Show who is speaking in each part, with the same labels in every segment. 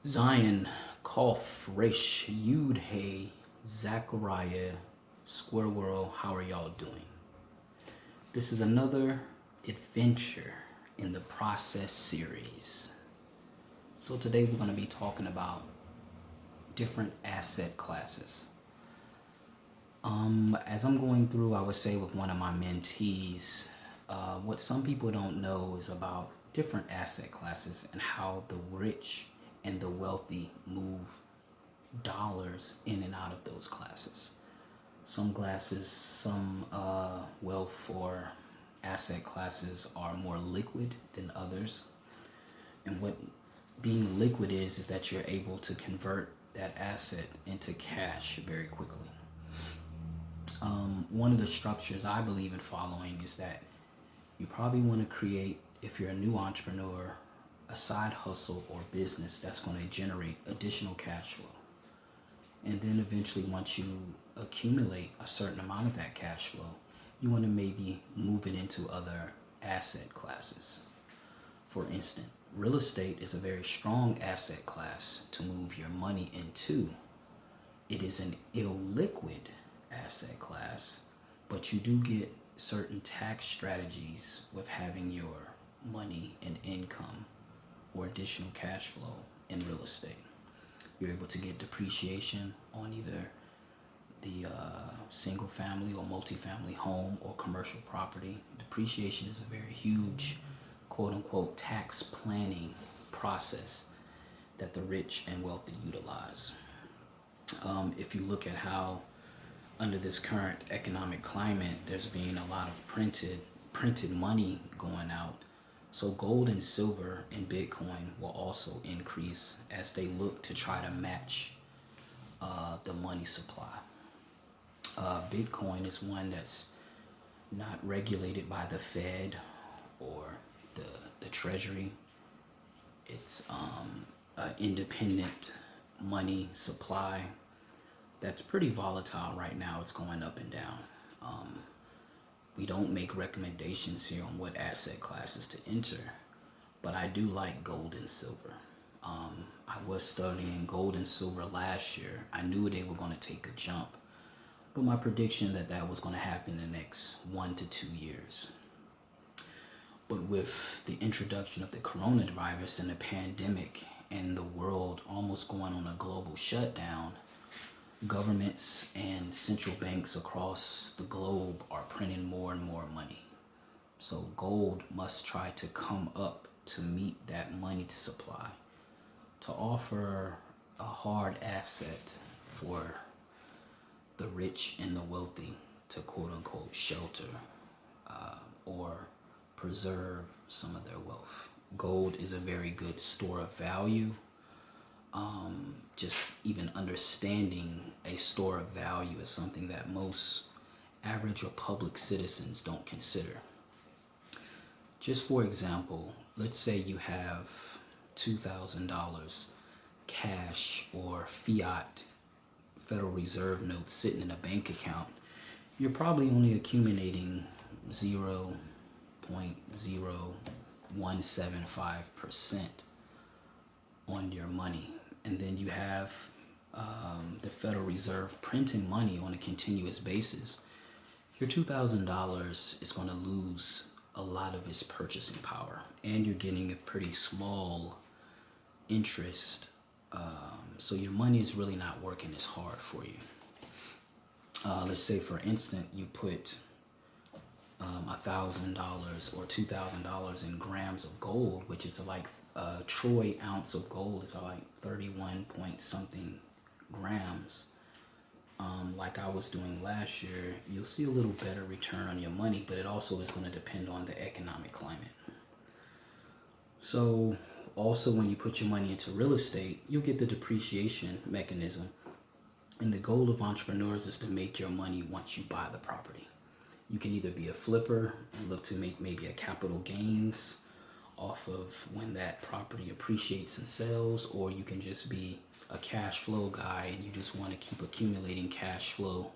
Speaker 1: Zion, Kof, Resh, Yud, Hey, Zachariah, Square World, how are y'all doing? This is another adventure in the process series. So today we're going to be talking about different asset classes. As I'm going through, I would say with one of my mentees, what some people don't know is about different asset classes and how the rich and the wealthy move dollars in and out of those classes. Some wealth or asset classes are more liquid than others. And what being liquid is that you're able to convert that asset into cash very quickly. One of the structures I believe in following is that you probably want to create, if you're a new entrepreneur, a side hustle or business that's going to generate additional cash flow. And then eventually, once you accumulate a certain amount of that cash flow, you want to maybe move it into other asset classes. For instance, real estate is a very strong asset class to move your money into. It is an illiquid asset class, but you do get certain tax strategies with having your money and income or additional cash flow in real estate. You're able to get depreciation on either the single family or multifamily home or commercial property. Depreciation is a very huge, quote unquote, tax planning process that the rich and wealthy utilize. If you look at how under this current economic climate, there's been a lot of printed money going out. So gold and silver and Bitcoin will also increase as they look to try to match the money supply. Bitcoin is one that's not regulated by the Fed or the Treasury. It's an independent money supply that's pretty volatile right now. It's going up and down. We don't make recommendations here on what asset classes to enter, but I do like gold and silver. I was studying gold and silver last year. I knew they were going to take a jump, but my prediction that was going to happen in the next 1 to 2 years. But with the introduction of the coronavirus and the pandemic and the world almost going on a global shutdown, governments and central banks across the globe are printing more and more money. So gold must try to come up to meet that money supply, to offer a hard asset for the rich and the wealthy to quote unquote shelter or preserve some of their wealth. Gold is a very good store of value. Just even understanding a store of value is something that most average or public citizens don't consider. Just for example, let's say you have $2,000 cash or fiat Federal Reserve notes sitting in a bank account. You're probably only accumulating 0.0175% on your money. And then you have the Federal Reserve printing money on a continuous basis. Your $2,000 is going to lose a lot of its purchasing power, and you're getting a pretty small interest. So your money is really not working as hard for you. Let's say, for instance, you put $1,000 or $2,000 in grams of gold, which is like a troy ounce of gold is like 31 point something grams. Like I was doing last year, you'll see a little better return on your money, but it also is going to depend on the economic climate. So also when you put your money into real estate, you'll get the depreciation mechanism. And the goal of entrepreneurs is to make your money once you buy the property. You can either be a flipper and look to make maybe a capital gains off of when that property appreciates and sells, or you can just be a cash flow guy and you just want to keep accumulating cash flow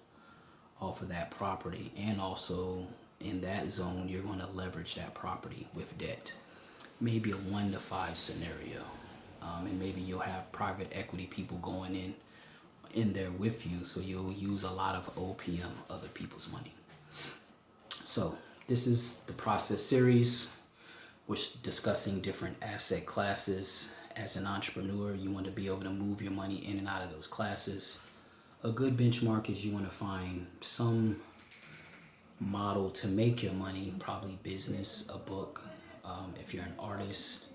Speaker 1: off of that property. And also in that zone, you're going to leverage that property with debt. Maybe a 1 to 5 scenario. And maybe you'll have private equity people going in there with you, so you'll use a lot of OPM, other people's money. So this is the process series. We're discussing different asset classes. As an entrepreneur, you want to be able to move your money in and out of those classes. A good benchmark is you want to find some model to make your money, probably business, a book, if you're an artist.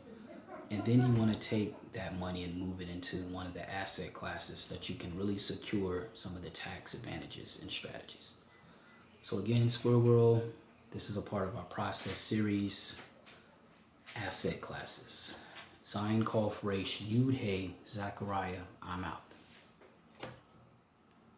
Speaker 1: And then you want to take that money and move it into one of the asset classes that you can really secure some of the tax advantages and strategies. So again, Square World, this is a part of our process series, asset classes. Zain Kof Reish Yud Hey Zachariah, I'm out.